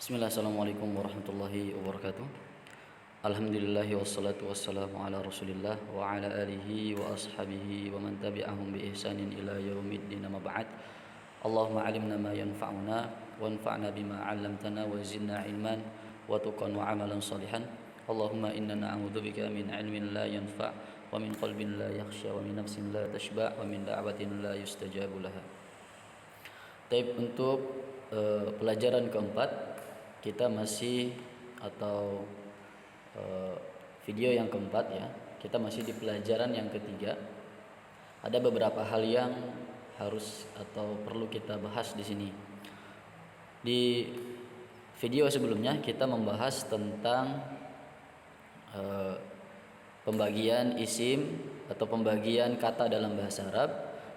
Bismillah, assalamualaikum warahmatullahi wabarakatuh. Alhamdulillahi wassalatu wassalamu ala rasulillah wa ala alihi wa ashabihi wa man tabi'ahum bi ihsanin ila yaumiddin, amma ba'd. Allahumma alimna ma yanfa'una wanfa'na bima 'allamtana wa zidna ilman wa tuqan wa amalan salihan. Allahumma inna na'udzubika min ilmin la yanfa' wa min qalbin la yakhsha wa min nafsin la tashba' wa min da'watin la yustajabu laha. Taib, untuk pelajaran keempat kita masih atau video yang keempat ya, kita masih di pelajaran yang ketiga. Ada beberapa hal yang harus atau perlu kita bahas di sini. Di video sebelumnya kita membahas tentang pembagian isim atau pembagian kata dalam bahasa Arab.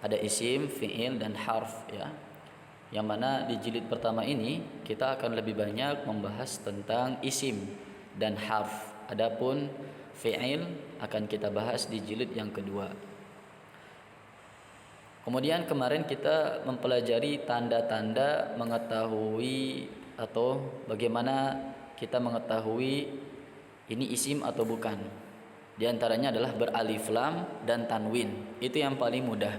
Ada isim, fi'il, dan harf ya. Yang mana di jilid pertama ini kita akan lebih banyak membahas tentang isim dan harf. Adapun fi'il akan kita bahas di jilid yang kedua. Kemudian kemarin kita mempelajari tanda-tanda mengetahui atau bagaimana kita mengetahui ini isim atau bukan. Di antaranya adalah beralif lam dan tanwin. Itu yang paling mudah.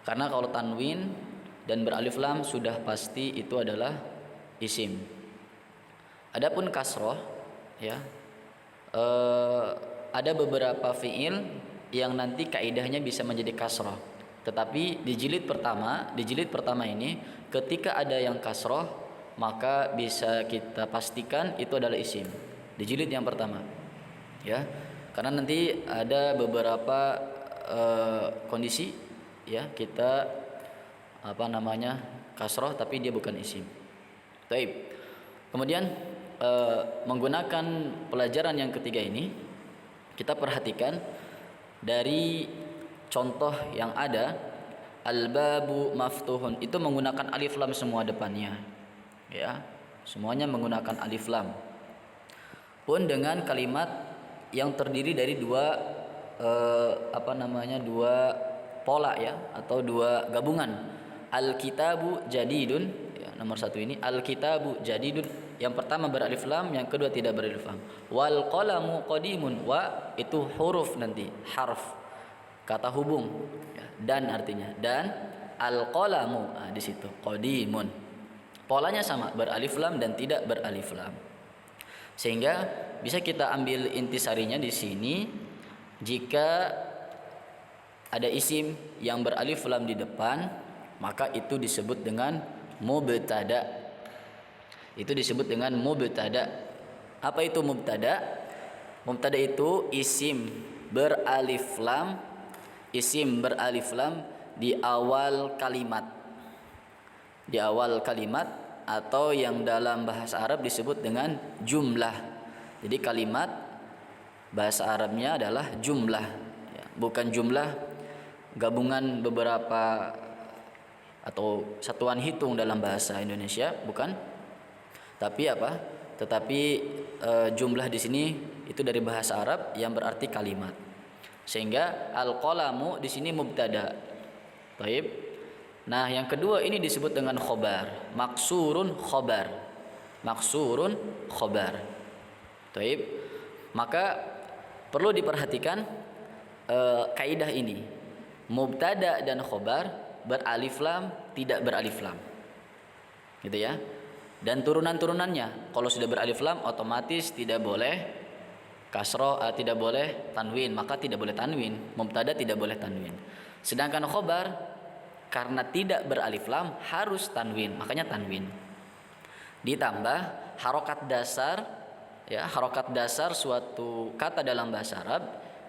Karena kalau tanwin dan beralif lam sudah pasti itu adalah isim. Adapun kasroh ya, ada beberapa fiil yang nanti kaidahnya bisa menjadi kasroh. Tetapi di jilid pertama ini ketika ada yang kasroh maka bisa kita pastikan itu adalah isim. Di jilid yang pertama ya, karena nanti ada beberapa kondisi ya kita kasroh tapi dia bukan isim. Taib. Kemudian menggunakan pelajaran yang ketiga ini kita perhatikan dari contoh yang ada, al-babu maftuhun itu menggunakan alif lam semua depannya ya, semuanya menggunakan alif lam. Pun dengan kalimat yang terdiri dari dua pola ya, atau dua gabungan. Al-kitabu jadidun ya, nomor satu ini al-kitabu jadidun, yang pertama beralif lam, yang kedua tidak beralif lam. Wal qalamu qadimun, wa itu huruf nanti harf kata hubung ya, dan artinya dan al-qalamu di situ qadimun, polanya sama beralif lam dan tidak beralif lam. Sehingga bisa kita ambil intisarinya di sini, jika ada isim yang beralif lam di depan maka itu disebut dengan mubtada. Itu disebut dengan mubtada. Apa itu mubtada? Mubtada itu isim beralif lam di awal kalimat. Di awal kalimat, atau yang dalam bahasa Arab disebut dengan jumlah. Jadi kalimat bahasa Arabnya adalah jumlah ya, bukan jumlah gabungan beberapa atau satuan hitung dalam bahasa Indonesia, bukan. Tapi jumlah di sini itu dari bahasa Arab yang berarti kalimat. Sehingga al-qalamu di sini mubtada. Baik. Nah, yang kedua ini disebut dengan khobar, maksurun khobar. Baik. Maka perlu diperhatikan kaidah ini. Mubtada dan khobar beralif lam, tidak beralif lam, gitu ya. Dan turunan-turunannya, kalau sudah beralif lam otomatis tidak boleh kasroh, tidak boleh tanwin, maka tidak boleh tanwin. Mubtada tidak boleh tanwin. Sedangkan khobar karena tidak beralif lam harus tanwin, makanya tanwin. Ditambah harokat dasar ya, harokat dasar suatu kata dalam bahasa Arab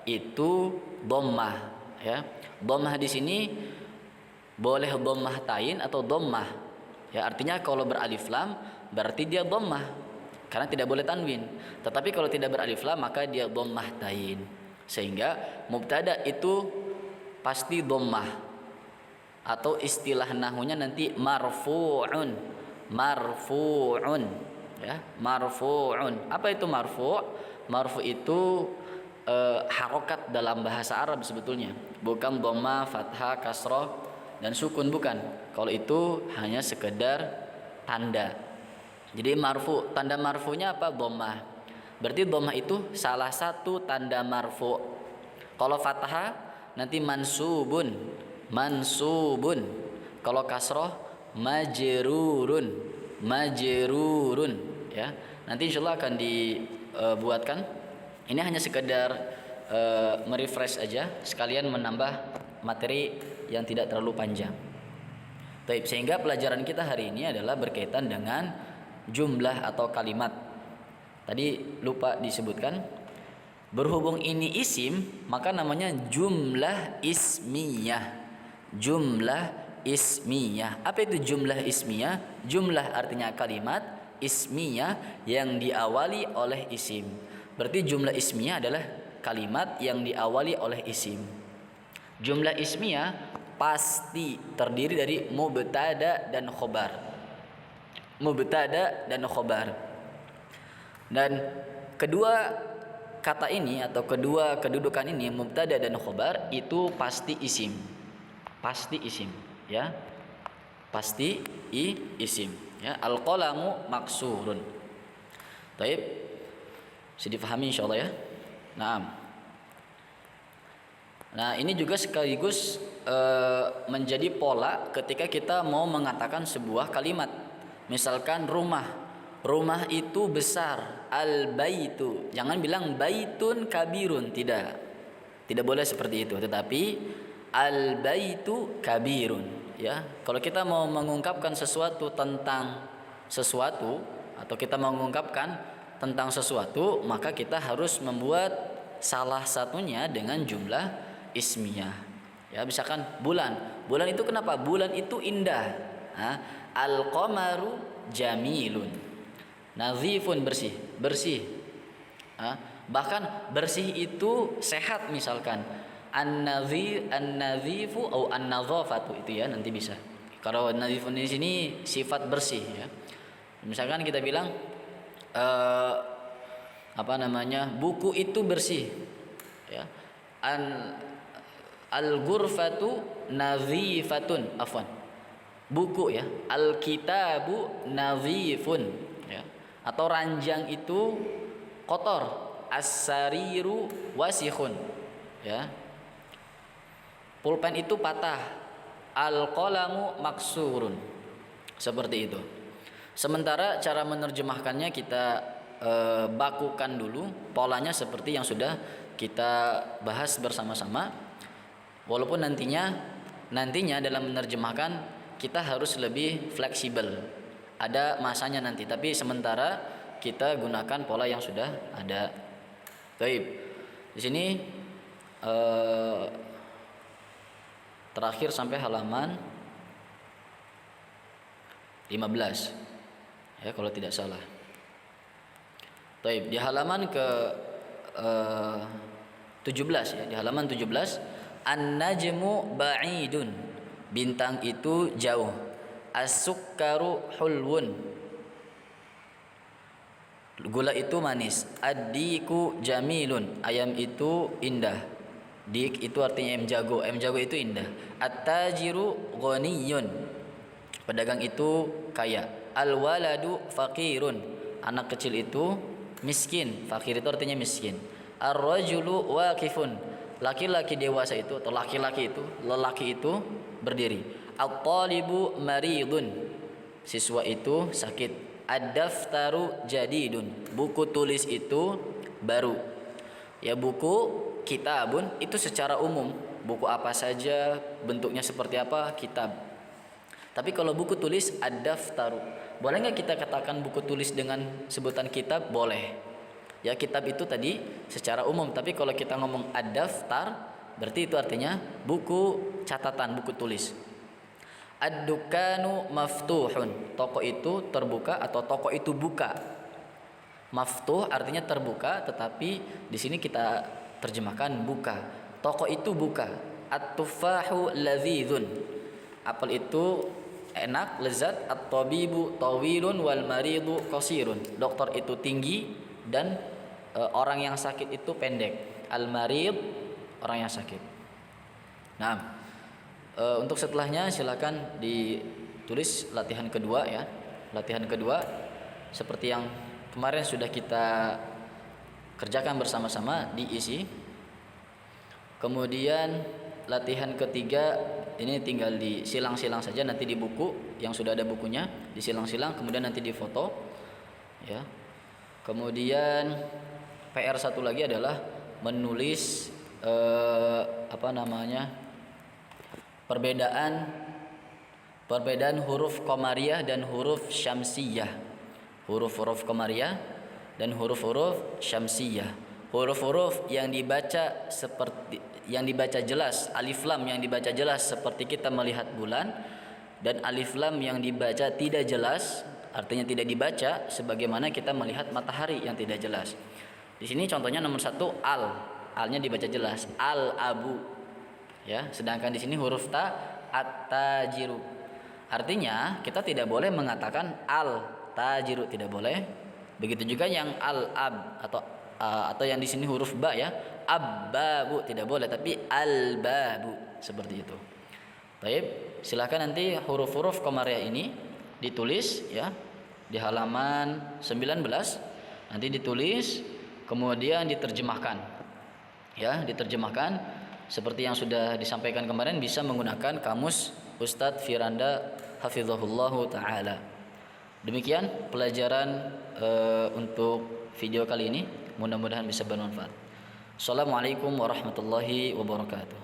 itu dhammah ya. Dhammah di sini boleh dhammah tain atau dhammah ya, artinya kalau beralif lam berarti dia dhammah karena tidak boleh tanwin. Tetapi kalau tidak beralif lam maka dia dhammah tain. Sehingga mubtada itu pasti dhammah, atau istilah nahwunya nanti marfu'un ya, marfu'un. Apa itu marfu'? Marfu' itu harokat dalam bahasa Arab sebetulnya, bukan dhammah, fathah, kasrah dan sukun, bukan. Kalau itu hanya sekedar tanda Jadi marfu, tanda marfunya apa? Dhammah. Berarti dhammah itu salah satu tanda marfu. Kalau fathah nanti mansubun, mansubun. Kalau kasroh majrurun, majrurun, ya. Nanti insyaallah akan dibuatkan. Ini hanya sekedar merefresh aja, sekalian menambah materi yang tidak terlalu panjang. Baik, sehingga pelajaran kita hari ini adalah berkaitan dengan jumlah atau kalimat. Tadi lupa disebutkan, berhubung ini isim, maka namanya jumlah ismiyah. Jumlah ismiyah. Apa itu jumlah ismiyah? Jumlah artinya kalimat, ismiyah yang diawali oleh isim. Berarti jumlah ismiyah adalah kalimat yang diawali oleh isim. Jumlah ismiyah pasti terdiri dari mubtada dan khobar. Mubtada dan khobar. Dan kedua kata ini atau kedua kedudukan ini, mubtada dan khobar, itu pasti isim. Pasti isim, ya. Pasti isim, ya. Al-qalamu maksurun. Baik. Bisa difahami insyaallah, ya. Nah, ini juga sekaligus menjadi pola ketika kita mau mengatakan sebuah kalimat. Misalkan rumah. Rumah itu besar. Al-baitu. Jangan bilang baitun kabirun, tidak. Tidak boleh seperti itu, tetapi al-baitu kabirun, ya. Kalau kita mau mengungkapkan sesuatu tentang sesuatu atau kita mengungkapkan tentang sesuatu, maka kita harus membuat salah satunya dengan jumlah ismiyah. Ya, misalkan bulan. Bulan itu kenapa? Bulan itu indah. Al-qamaru jamilun. Nazifun, bersih, bersih. Bahkan bersih itu sehat, misalkan an-nazifu atau an-nazafatu, itu ya, nanti bisa. Kalau nazifun di sini sifat bersih, ya. Misalkan kita bilang buku itu bersih, ya. Al-ghurfatu nazifatun, afwan. Buku, ya. Al-kitabu nazifun, ya. Atau ranjang itu kotor. As-sariru wasikhun, ya. Pulpen itu patah. Al-qalamu maksurun. Seperti itu. Sementara cara menerjemahkannya kita bakukan dulu polanya seperti yang sudah kita bahas bersama-sama. Walaupun nantinya dalam menerjemahkan kita harus lebih fleksibel. Ada masanya nanti, tapi sementara kita gunakan pola yang sudah ada. Baik. Di sini terakhir sampai halaman 15. Ya, kalau tidak salah. Baik, di halaman ke 17, ya. Di halaman 17, an-najmu ba'idun. Bintang itu jauh. As-sukkaru hulwun. Gula itu manis. Ad-diku jamilun. Ayam itu indah. Dik itu artinya ayam jago. Ayam jago itu indah. At-tajiru ghaniyun. Pedagang itu kaya. Al-waladu faqirun. Anak kecil itu miskin. Fakir itu artinya miskin. Ar-rajulu waqifun. Laki-laki dewasa itu atau laki-laki itu, lelaki itu berdiri. At-talibu maridun. Siswa itu sakit. Ad-daftaru jadidun. Buku tulis itu baru. Ya, buku kitabun itu secara umum. Buku apa saja, bentuknya seperti apa, kitab. Tapi kalau buku tulis ad-daftaru. Boleh nggak kita katakan buku tulis dengan sebutan kitab? Boleh. Ya, kitab itu tadi secara umum. Tapi kalau kita ngomong ad-daftar, berarti itu artinya buku catatan, buku tulis. Ad-dukanu maftuhun. Toko itu terbuka atau toko itu buka. Maftuh artinya terbuka, tetapi di sini kita terjemahkan buka. Toko itu buka. At-tufahu ladzizun. Apel itu enak, lezat. At-tabibu tawilun wal maridu qasirun. Dokter itu tinggi dan orang yang sakit itu pendek. Al-marid, orang yang sakit. Nah, untuk setelahnya silakan ditulis latihan kedua, ya. Latihan kedua seperti yang kemarin sudah kita kerjakan bersama-sama diisi. Kemudian latihan ketiga ini tinggal disilang-silang saja nanti di buku yang sudah ada bukunya, disilang-silang kemudian nanti difoto ya. Kemudian PR satu lagi adalah menulis perbedaan huruf qamariyah dan huruf syamsiyah. Huruf-huruf qamariyah dan huruf-huruf syamsiyah. Huruf-huruf yang dibaca jelas, alif lam yang dibaca jelas seperti kita melihat bulan, dan alif lam yang dibaca tidak jelas, artinya tidak dibaca sebagaimana kita melihat matahari yang tidak jelas. Di sini contohnya nomor 1 alnya dibaca jelas, al abu ya, sedangkan di sini huruf ta at-tajiru. Artinya kita tidak boleh mengatakan al tajiru, tidak boleh. Begitu juga yang al ab atau yang di sini huruf ba ya, abbabu tidak boleh, tapi al babu seperti itu. Baik, silakan nanti huruf-huruf qamariyah ini ditulis ya di halaman 19, nanti ditulis kemudian diterjemahkan ya, diterjemahkan seperti yang sudah disampaikan kemarin, bisa menggunakan kamus Ustadz Firanda hafizahullahu taala. Demikian pelajaran untuk video kali ini, mudah-mudahan bisa bermanfaat. Assalamualaikum warahmatullahi wabarakatuh.